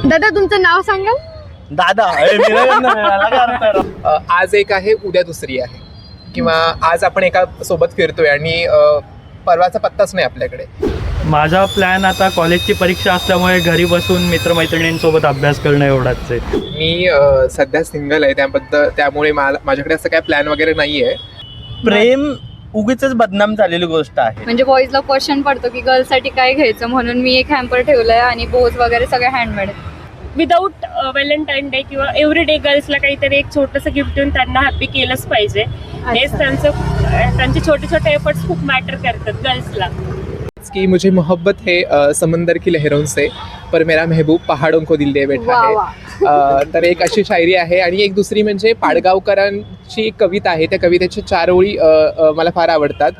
दादा तुमचं नाव सांगाल? दादा आज एक आहे, उद्या दुसरी आहे, किंवा आज आपण एका सोबत फिरतोय आणि परवाचा पत्ताच नाही आपल्याकडे. माझा प्लॅन आता कॉलेजची परीक्षा असल्यामुळे घरी बसून मित्रमैत्रिणींसोबत अभ्यास करणं एवढाच आहे. मी सध्या सिंगल आहे, त्यामुळे माझ्याकडे असं काय प्लॅन वगैरे नाही आहे. प्रेम उगीच बदनाम झालेली गोष्ट आहे. म्हणजे बॉईजला क्वेश्चन पडतो की गर्ल्ससाठी काय घ्यायचं, म्हणून मी एक हॅम्पर ठेवलंय आणि बोज वगैरे सगळे हँडमेड. विदाऊट व्हॅलेंटाईन डे किंवा एव्हरीडे गर्ल्सला काहीतरी एक छोटंसं गिफ्ट देऊन त्यांना हॅपी केलंच पाहिजे. हेच त्यांचे छोटे छोटे एफर्ट्स खूप मॅटर करतात गर्ल्सला. कि मुझे मोहब्बत है समंदर की लहरों से, पर मेरा महबूब पहाड़ों को दिल दे बैठा है. तर एक अशी शायरी आहे. आणि एक दुसरी म्हणजे पाडगावकरांची एक कविता आहे. त्या कवितेच्या 4 ओळी मला फार आवडतात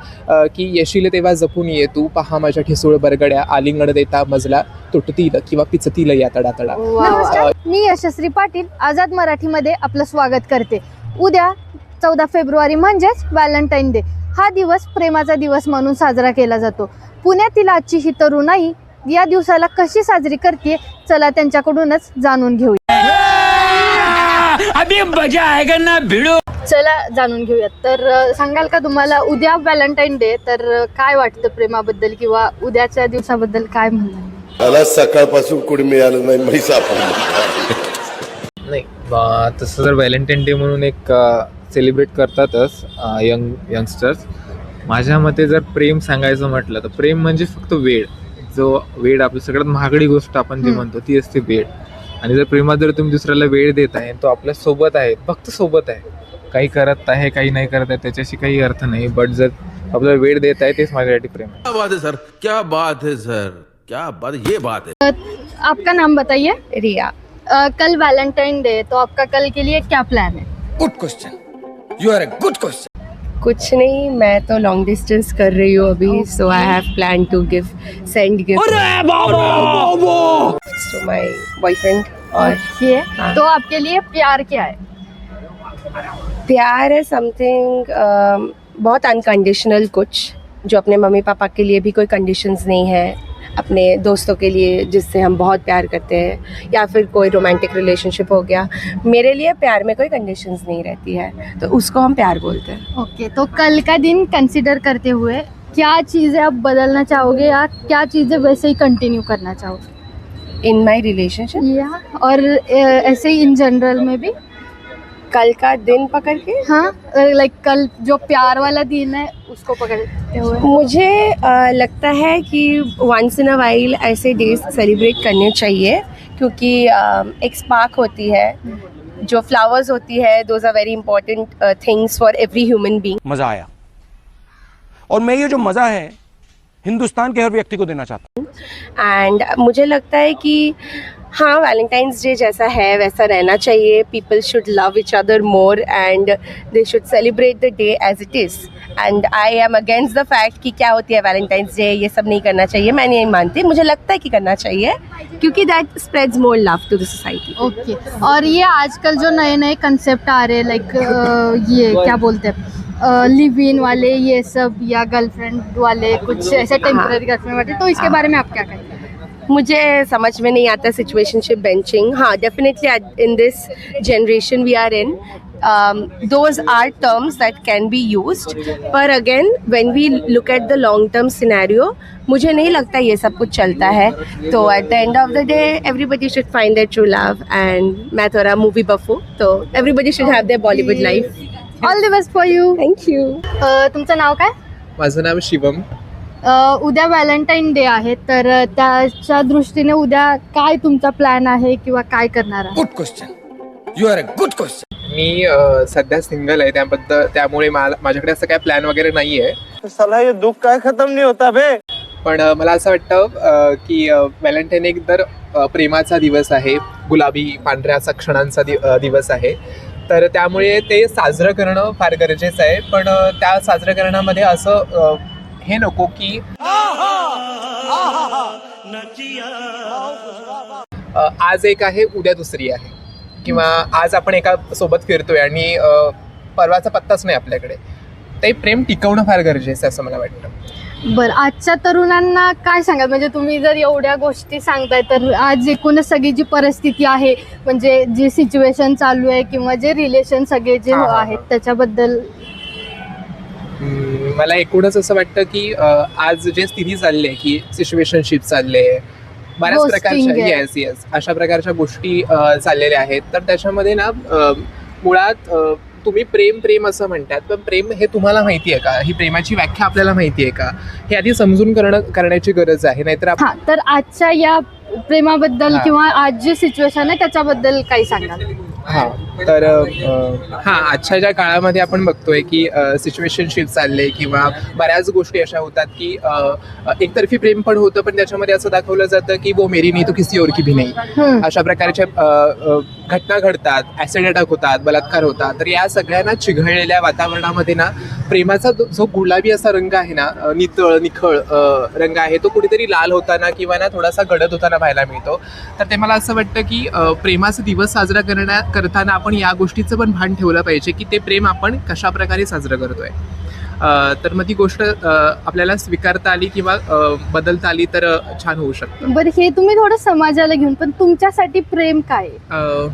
की येशील तेव्हा जपून ये तू, पहा माझ्या ठिसूळ बरगड्या, आलिंगण देता मजला तुटतील किंवा पिचतील या तडातडा. नमस्कार, मी यशस्वी पाटील आझाद मराठीमध्ये आपलं स्वागत करते. उद्या 14 फेब्रुवारी म्हणजेच व्हॅलेंटाईन डे हा दिवस प्रेमाचा दिवस म्हणून साजरा केला जातो. पुण्यातील आजची ही तरुणाई या दिवसाला कशी साजरी करते, चला त्यांच्याकडूनच जाणून घेऊया. अभी मजा आएगा ना भिड़ो. चला जाणून घेऊयात. तर सांगाल का तुम्हाला उद्या व्हॅलेंटाईन डे, तर काय वाटतं प्रेमाबद्दल किंवा उद्याच्या दिवसाबद्दल काय म्हणणार? मला सकाळपासून कोणी मिळालं नाही, मी सापडलं नाही. तसं जर व्हॅलेंटाईन डे म्हणून एक सेलिब्रेट करतातच यंगस्टर्स. माझ्या मते जर प्रेम सांगायचं म्हटलं तर प्रेम म्हणजे फक्त वेळ. जो वेळ आपली सगळ्यात महागडी गोष्ट आपण जी म्हणतो ती असते वेळ. आणि जर प्रेमात जर तुम्ही दुसऱ्याला वेळ देत आहे, तो आपल्या सोबत आहे, फक्त सोबत आहे, काही करत आहे काही नाही करत आहे त्याच्याशी काही अर्थ नाही, बट जर आपल्याला वेळ देत आहे तेच माझ्यासाठी प्रेम आहे. क्या बात है सर, क्या बात है सर, क्या बात, ये बात है. आपका नाम बताइए. रिया. कल वैलेंटाइन डे, तो आपका कल के लिए क्या प्लान है? Good question, you are a good question. कुछ नहीं, मैं तो लॉन्ग डिस्टेंस कर रही हूँ अभी, so I have plan to send gift to my boyfriend. और ये तो आपके लिए प्यार क्या है? प्यार है समथिंग बहुत अनकंडीशनल, कुछ जो अपने मम्मी पापा के लिए भी कोई कंडीशंस नहीं है, अपने दोस्तों के लिए जिससे हम बहुत प्यार करते हैं, या फिर कोई रोमांटिक रिलेशनशिप हो गया. मेरे लिए प्यार में कोई कंडीशंस नहीं रहती है, तो उसको हम प्यार बोलते हैं. ओके, तो कल का दिन कंसिडर करते हुए क्या चीज़ें आप बदलना चाहोगे या क्या चीज़ें वैसे ही कंटिन्यू करना चाहोगे इन माई रिलेशनशिप? या और ऐसे ही इन जनरल में भी कल का दिन पकड़ के, हाँ, लाइक कल जो प्यार वाला दिन है उसको पकड़ते हुए. मुझे लगता है कि वंस इन अ वाइल ऐसे डेज सेलिब्रेट करने चाहिए, क्योंकि एक स्पार्क होती है, जो फ्लावर्स होती है, those are very important things for every human being. मजा आया, और मैं ये जो मजा है हिंदुस्तान के हर व्यक्ति को देना चाहता हूँ. एंड मुझे लगता है कि हाँ, वैलेंटाइंस डे जैसा है वैसा रहना चाहिए. People should love each other more and they should celebrate the day as it is. And I am against the fact कि क्या होती है वैलेंटाइंस डे, ये सब नहीं करना चाहिए. मैं नहीं मानती, मुझे लगता है कि करना चाहिए, क्योंकि that spreads more love to the society. Okay. और ये आजकल जो नए नए कंसेप्ट आ रहे हैं, लाइक ये क्या बोलते हैं, लिव इन वाले, ये सब, या गर्लफ्रेंड वाले, कुछ ऐसे टेम्पररी गर्लफ्रेंड वाले, तो इसके बारे में आप क्या कहेंगे? मुझे समझ में नहीं आता सिचुएशनशिप बेंचिंग. हाँ, definitely in this generation we are in, those are terms that can be used, पर again when we look at the long term scenario, मुझे नहीं लगता ये सब कुछ चलता है. तो at the end of the day everybody should find their true love, and मैं थोड़ा मूवी बफ हूँ, तो everybody should have their Bollywood life. All the best for you. Thank you. तुमचं नाव काय? माझं नाव शिवम. उद्या व्हॅलेंटाईन डे आहे, तर त्याच्या दृष्टीने उद्या काय तुमचा प्लॅन आहे किंवा काय करणार आहे? Good question, you are a good question. मी सध्या सिंगल आहे, त्यामुळे माझ्याकडे असं काय प्लॅन वगैरे नाही आहे. साला ये दुख काय खत्म नहीं होता बे. पण मला असं वाटतं की व्हॅलेंटाईन एक तर प्रेमाचा दिवस आहे, गुलाबी पांढऱ्या असा क्षणांचा दिवस आहे. तर त्यामुळे ते साजरं करणं फार गरजेचं आहे. पण त्या साजरं करण्यामध्ये असं हे नको की आज एक आहे, उद्या दुसरी आहे, किंवा आज आपण एका सोबत फिरतोय आणि परवाचा पत्ताच नाही आपल्याकडे. ते प्रेम टिकवणं फार गरजेचं आहे असं मला वाटतं. बरं, आजच्या तरुणांना काय सांगाल? म्हणजे तुम्ही जर एवढ्या गोष्टी सांगताय तर आज एकूणच सगळी जी परिस्थिती आहे, म्हणजे जी सिच्युएशन चालू आहे किंवा जे रिलेशन सगळे जे आहेत त्याच्याबद्दल मला एकूणच असं वाटतं की आज जे स्थिती चालली आहे की सिच्युएशनशिप चालले बऱ्याच Ghosting प्रकारच्या आहे. येस अशा प्रकारच्या गोष्टी चाललेल्या आहेत. तर त्याच्यामध्ये ना मुळात तुम्ही प्रेम असं म्हणतात, पण प्रेम हे तुम्हाला माहिती आहे का? ही प्रेमाची व्याख्या आपल्याला माहिती आहे का? हे आधी समजून करण्याची गरज आहे. नाहीतर हा, तर आजच्या या प्रेमाबद्दल हा. किंवा आज जी सिच्युएशन आहे त्याच्याबद्दल काही सांगाल? हां, तर आजच्या ज्या काळामध्ये आपण बघतोय की सिच्युएशनशिप चालले किंवा बऱ्याच गोष्टी अशा होतात की एकतर्फी प्रेम पण होतं, पण त्याच्यामध्ये असं दाखवलं जातं की वो मेरी नहीं तो किसी और की भी नहीं. अशा प्रकारच्या घटना घडतात, ॲसिड अटॅक होतात, बलात्कार होतात. तर या सगळ्यांना चिघळलेल्या वातावरणामध्ये ना प्रेमाचा जो गुलाबी असा रंग आहे ना, निखळ रंग आहे, तो कुठेतरी लाल होताना किंवा ना थोडासा गडद होताना पाहायला मिळतो. तर ते मला असं वाटतं की प्रेमाचा दिवस साजरा करताना आपण या गोष्टीचं पण भान ठेवलं पाहिजे की ते प्रेम आपण कशा प्रकारे साजरं करतोय. तर मग ती गोष्ट आपल्याला स्वीकारता आली किंवा बदलता आली तर छान होऊ शकतं. बरं, हे तुम्ही थोडं समाजाला घेऊन, पण तुमच्यासाठी प्रेम काय आहे?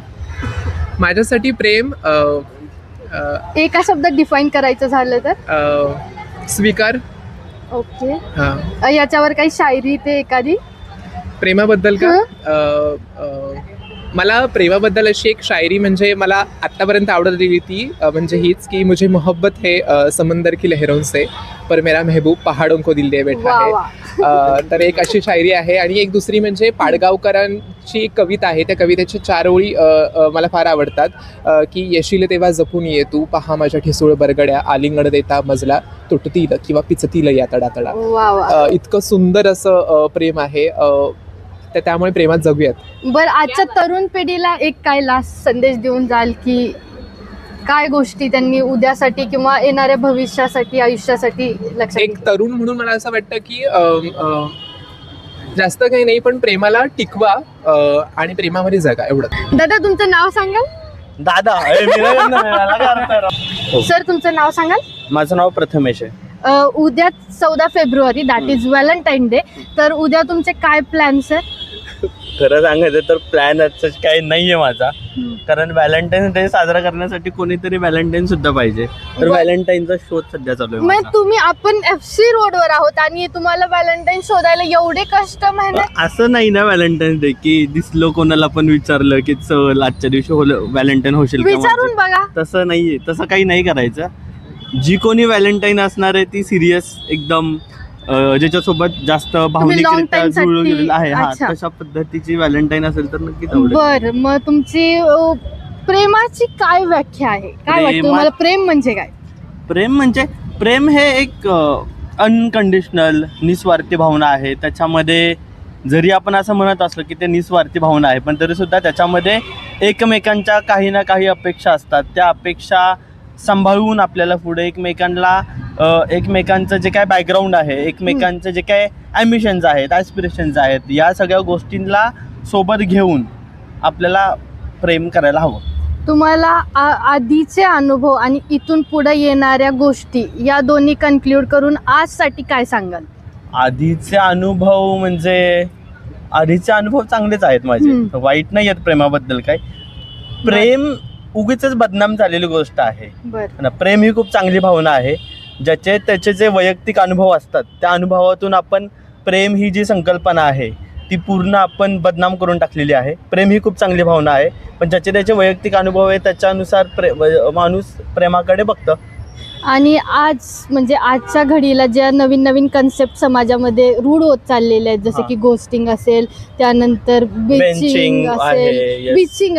माझ्यासाठी प्रेम एका शब्दात डिफाईन करायचं झालं तर? स्वीकार. ओके. हां, याच्यावर काही शायरी ते एखादी? प्रेमाबद्दल का? मला प्रेमाबद्दल अशी एक शायरी म्हणजे मला आत्तापर्यंत आवडलेली ती म्हणजे हीच की मुझे मोहब्बत है समंदर की लहरों से पर मेरा महबूब पहाड़ों को दिल दे बैठा वा है. वा. तर एक अशी शायरी आहे. आणि एक दुसरी म्हणजे पाडगावकरांची एक कविता आहे. त्या कवितेच्या 4 ओळी मला फार आवडतात की येशील तेव्हा जपून ये तू, पहा माझ्या ठिसूळ बरगड्या, आलिंगण देता मजला तुटतील किंवा पिचतील या तडातडा. वा वा. इतकं सुंदर असं प्रेम आहे. त्यामुळे प्रेमात जगूयात. बरं, आजच्या तरुण पिढीला एक काय लास्ट संदेश देऊन जाल की काय गोष्टी त्यांनी उद्यासाठी किंवा येणाऱ्या भविष्यासाठी, आयुष्यासाठी लक्षात एक तरुण म्हणून मला असं वाटतं की जास्त काही नाही, पण प्रेमाला टिकवा आणि प्रेमामध्ये जगा, एवढं. दादा, तुमचं नाव सांगाल? दादा मला काय अर्थ आहे राव? सर, तुमचं नाव सांगाल? माझं नाव प्रथमेश आहे. उद्या 14 February, that is Valentine day. तर उद्या तुमचे काय प्लॅन्स आहेत? खरं सांगायचं तर प्लॅन असं काही नाहीये माझा, कारण व्हॅलेंटाईन डे साजरा करण्यासाठी कोणीतरी व्हॅलेंटाईन सुद्धा पाहिजे. तर व्हॅलेंटाईनचा शोध सध्या चालू आहे मग माझा. आपण FC रोडवर आहोत आणि तुम्हाला व्हॅलेंटाईन शोधायला एवढे कष्ट मेहनत? असं नाही ना व्हॅलेंटाईन डे की दिसलो कोणाला पण विचारलं की चल आजच्या दिवशी व्हॅलेंटाईन होशील का विचारून माझं? बघा. तसं नाहीये, तसं काही नाही करायचं. जी कोणी व्हॅलेंटाईन असणार आहे ती सिरियस एकदम ज्याच्यासोबत जास्त भावनिकरित्या time साठी. जुळून गेलेलं आहे, हा अच्छा. तशा पद्धतीची व्हॅलेंटाईन असेल तर नक्कीच आवडेल. बर, मग तुमची प्रेमाची काय व्याख्या आहे? काय वाटतं तुम्हाला प्रेम म्हणजे काय? प्रेम हे एक अनकंडिशनल निस्वार्थी भावना आहे. त्याच्यामध्ये जरी आपण असं म्हणत असलो की ते निस्वार्थी भावना आहे, पण तरीसुद्धा त्याच्यामध्ये एकमेकांच्या काही ना काही अपेक्षा असतात. त्या अपेक्षा सांभाळून आपल्याला पुढे एकमेकांचं जे काय बॅकग्राऊंड आहे, एकमेकांचं जे काय ॲम्बिशन्स आहेत, ॲस्पिरेशन्स आहेत, या सगळ्या गोष्टींना सोबत घेऊन आपल्याला प्रेम करायला हवं. तुम्हाला आधीचे अनुभव आणि इथून पुढे येणाऱ्या गोष्टी या दोन्ही कन्क्लूड करून आजसाठी काय सांगाल? आधीचे अनुभव चांगलेच आहेत माझे, वाईट नाही आहेत प्रेमाबद्दल. काय प्रेम उगीच बदनाम झालेली गोष्ट आहे बरं. ना. प्रेम ही खूप चांगली भावना आहे. त्याचे जे वैयक्तिक अनुभव असतात त्या अनुभवातून आपण प्रेम ही जी संकल्पना आहे ती पूर्ण आपण बदनाम करून टाकलेली आहे. प्रेम ही खूप चांगली भावना आहे, पण त्याचे वैयक्तिक अनुभव आहे त्याच्यानुसार माणूस प्रेमाकडे बघतं. आणि आज म्हणजे आजच्या घडीला ज्या नवीन नवीन कन्सेप्ट समाजामध्ये रूढ होत चाललेले आहेत, जसं की गोस्टिंग असेल, त्यानंतर बिचिंग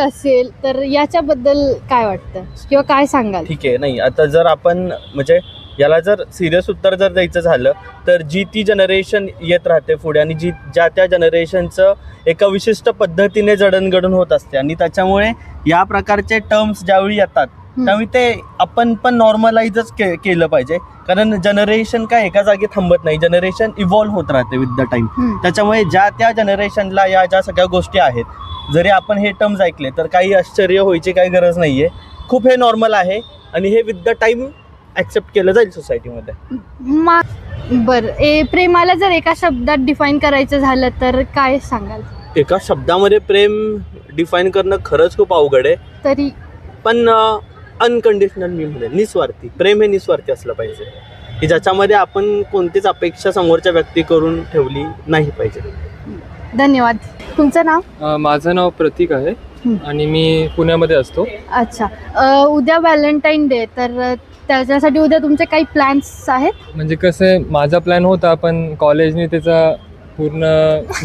असेल, तर याच्याबद्दल काय वाटतं किंवा काय सांगाल? ठीक आहे, नाही आता जर आपण म्हणजे याला जर सिरियस उत्तर जर द्यायचं झालं तर जी ती जनरेशन येत राहते पुढे आणि ज्या त्या जनरेशनचं एका विशिष्ट पद्धतीने जडणघडण होत असते आणि त्याच्यामुळे या प्रकारचे टर्म्स ज्यावेळी येतात त्यावेळी ते आपण पण नॉर्मलाइजच केलं पाहिजे. कारण जनरेशन काय एका जागी थांबत नाही, जनरेशन इव्हॉल्व्ह होत राहते विथ द टाइम. त्याच्यामुळे ज्या त्या जनरेशनला या ज्या सगळ्या गोष्टी आहेत, जरी आपण हे टर्म्स ऐकले तर काही आश्चर्य व्हायची काही गरज नाही आहे. खूप हे नॉर्मल आहे आणि हे विथ द टाइम ॲक्सेप्ट केलं जाईल सोसायटीमध्ये. बरं, प्रेमाला जर एका शब्दात डिफाईन करायचं झालं तर काय सांगाल? एका शब्दामध्ये प्रेम डिफाईन करणं खरंच खूप अवघड आहे, तरी पण अनकंडिशनल मी म्हणेल, निस्वार्थी. प्रेम हे निस्वार्थी असलं पाहिजे, की ज्याच्यामध्ये आपण कोणतीच अपेक्षा समोरच्या व्यक्ती करून ठेवली नाही पाहिजे. धन्यवाद. तुमचं नाव? माझं नाव प्रतीक आहे आणि मी पुण्यामध्ये असतो. अच्छा. उद्या व्हॅलेंटाईन डे, तर त्याच्यासाठी उद्या तुमचे काही प्लॅन्स आहेत? म्हणजे कसं आहे, माझा प्लॅन होता पण कॉलेजने त्याचा पूर्ण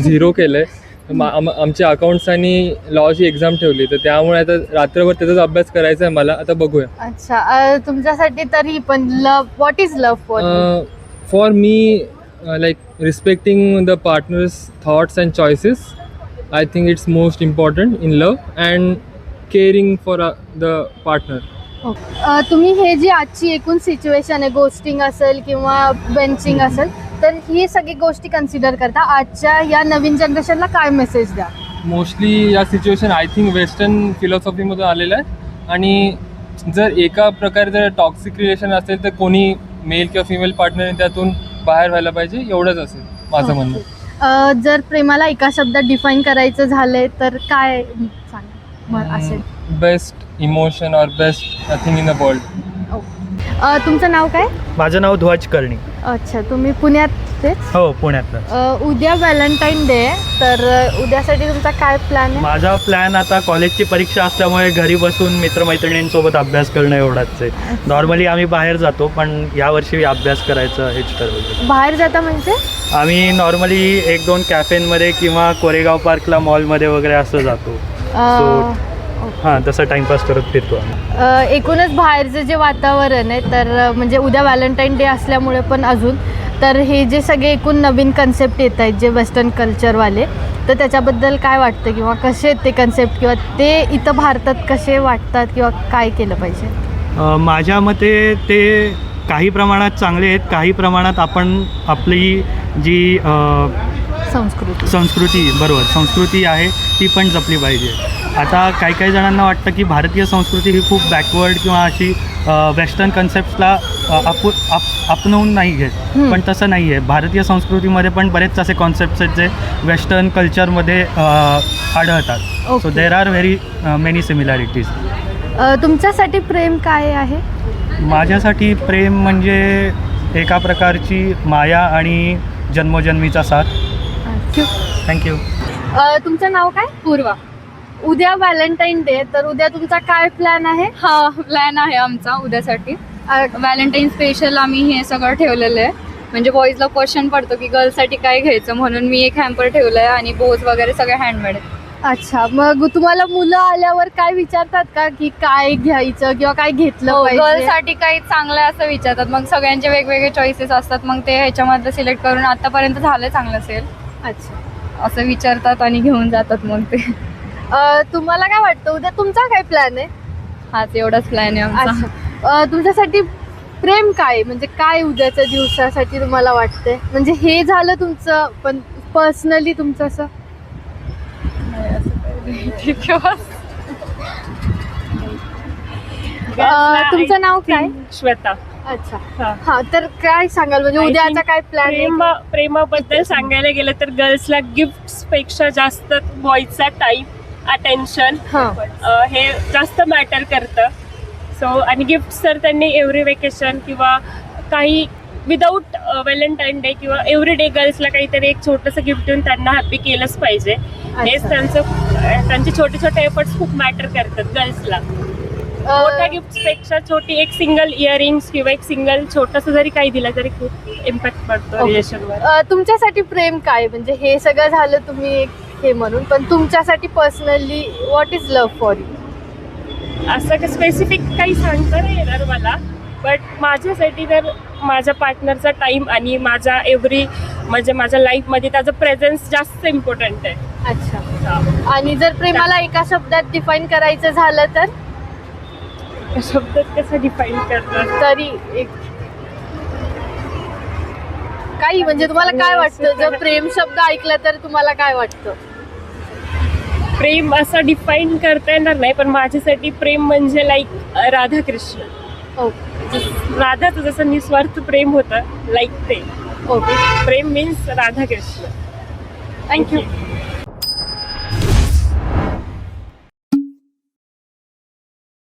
झिरो केलं आहे. आमच्या अकाउंट्स आणि लॉची एक्झाम ठेवली, तर त्यामुळे आता रात्रभर त्याचाच अभ्यास करायचा आहे मला. आता बघूया. अच्छा. तुमच्यासाठी तरी पण love, what is love for me like respecting the partners thoughts and choices. I think it's most important in love and caring for the partner. तुम्ही हे जी आजची एकूण सिच्युएशन आहे, गोस्टिंग असेल किंवा बेंचिंग असेल, तर ही सगळी गोष्टी कन्सिडर करता आजच्या या नवीन जनरेशनला काय मेसेज द्या? मोस्टली या सिच्युएशन आय थिंक वेस्टर्न फिलॉसॉफीमधून आलेलं आहे आणि जर एका प्रकारे जर टॉक्सिक रिलेशन असेल तर कोणी मेल किंवा फिमेल पार्टनरने त्यातून बाहेर व्हायला पाहिजे, एवढंच असेल माझं म्हणणं. जर प्रेमाला एका शब्दात डिफाईन करायचं झालंय तर काय असेल? बेस्ट इमोशन और best thing in the world. तुमचं नाव काय? माझं नाव ध्वज कर्णी. अच्छा, तुम्ही पुण्यातलेच? हो, पुण्यातलं. उद्या व्हॅलेंटाईन डे आहे, तर उद्यासाठी तुमचा काय प्लॅन आहे? माझा प्लॅन आता कॉलेजची परीक्षा असल्यामुळे घरी बसून मित्रमैत्रिणींसोबत अभ्यास करणं एवढाच आहे. नॉर्मली आम्ही बाहेर जातो, पण यावर्षी अभ्यास करायचं हेच ठरवलं. बाहेर जाता म्हणजे? आम्ही नॉर्मली 1-2 कॅफेंमध्ये किंवा कोरेगाव पार्कला मॉलमध्ये वगैरे असं जातो. हां, तसं टाइमपास करत फिरतो आम्ही. एकूणच बाहेरचं जे वातावरण आहे, तर म्हणजे उद्या व्हॅलेंटाईन डे असल्यामुळे पण अजून, तर हे जे सगळे एकूण नवीन कन्सेप्ट येत आहेत जे वेस्टर्न कल्चरवाले, तर त्याच्याबद्दल काय वाटतं किंवा कसे आहेत ते कन्सेप्ट, किंवा ते इथं भारतात कसे वाटतात किंवा काय केलं पाहिजे? माझ्या मते ते काही प्रमाणात चांगले आहेत, काही प्रमाणात आपण आपली जी संस्कृती आहे ती पण जपली पाहिजे. आता काही जणांना वाटतं की भारतीय संस्कृती ही खूप बॅकवर्ड किंवा अशी वेस्टर्न कन्सेप्ट्सला आपणवून नाही घेत, पण तसं नाही आहे. भारतीय संस्कृतीमध्ये पण बरेच असे कॉन्सेप्ट्स आहेत जे वेस्टर्न कल्चरमध्ये आढळतात. So there are very many similarities. तुमच्यासाठी प्रेम काय आहे? माझ्यासाठी प्रेम म्हणजे एका प्रकारची माया आणि जन्मोजन्मीचा साथ. थँक्यू. तुमचं नाव काय? पूर्वा. उद्या व्हॅलेंटाईन डे, तर उद्या तुमचा काय प्लॅन आहे? हा प्लॅन आहे आमचा उद्यासाठी. व्हॅलेंटाईन स्पेशल आम्ही हे सगळं ठेवलेलं आहे. म्हणजे बॉईजला क्वेश्चन पडतो की गर्ल्ससाठी काय घ्यायचं, म्हणून मी एक हॅम्पर ठेवलं आहे आणि बोज वगैरे सगळे हँडमेड आहे. अच्छा, मग तुम्हाला मुलं आल्यावर काय विचारतात का की काय घ्यायचं किंवा काय घेतलं पाहिजे? गर्ल्ससाठी काही चांगलं आहे असं विचारतात. मग सगळ्यांचे वेगवेगळे चॉईसेस असतात, मग ते ह्याच्यामधलं सिलेक्ट करून आतापर्यंत झालं चांगलं असेल अच्छा असं विचारतात आणि घेऊन जातात मग ते. तुम्हाला काय वाटतं उद्या तुमचा काय प्लॅन आहे? हाच एवढाच प्लॅन आहे आमचा. अच्छा, तुमच्यासाठी प्रेम काय, म्हणजे काय उद्याच्या दिवसासाठी तुम्हाला वाटतंय? म्हणजे हे झालं तुमचं, पण पर्सनली तुमचं असं? तुमचं नाव काय? श्वेता. अच्छा, हा, तर काय सांगाल म्हणजे उद्याचा काय प्लॅन आहे? प्रेमाबद्दल सांगायला गेलं तर गर्ल्सला गिफ्ट्स पेक्षा जास्त बॉयजचा टाइम, अटेन्शन हे जास्त मॅटर करतं. सो आणि गिफ्ट्स तर त्यांनी एव्हरी वेकेशन किंवा काही विदाऊट व्हॅलेंटाईन डे किंवा एव्हरी डे गर्ल्सला काहीतरी एक छोटंसं गिफ्ट देऊन त्यांना हॅपी केलंच पाहिजे. हेच त्यांचे छोटे छोटे एफर्ट्स खूप मॅटर करतात गर्ल्सला. मोठ्या गिफ्ट्सपेक्षा छोटी एक सिंगल इयरिंग्स किंवा एक सिंगल छोटंसं जरी काही दिलं तरी खूप इम्पॅक्ट पडतो रिलेशनवर. तुमच्यासाठी प्रेम काय, म्हणजे हे सगळं झालं तुम्ही एक हे म्हणून, पण तुमच्यासाठी personally what is love for you? असं काही स्पेसिफिक काही सांगता नाही येणार मला, बट माझ्यासाठी तर माझ्या पार्टनरचा टाईम आणि माझा म्हणजे माझ्या लाईफमध्ये त्याचं प्रेझेन्स जास्त इम्पॉर्टंट आहे. अच्छा, आणि जर प्रेमाला एका शब्दात डिफाईन करायचं झालं तर? शब्दात कसं डिफाईन करतात तरी एक काही, म्हणजे तुम्हाला काय वाटतं जर प्रेम शब्द ऐकला तर तुम्हाला काय वाटतं? प्रेम असं डिफाईन करता येणार नाही, पण माझ्यासाठी प्रेम म्हणजे लाईक राधाकृष्ण. राधाचं जसं निस्वार्थ प्रेम होतं लाईक ते. ओके, प्रेम मीन्स राधाकृष्ण. थँक्यू.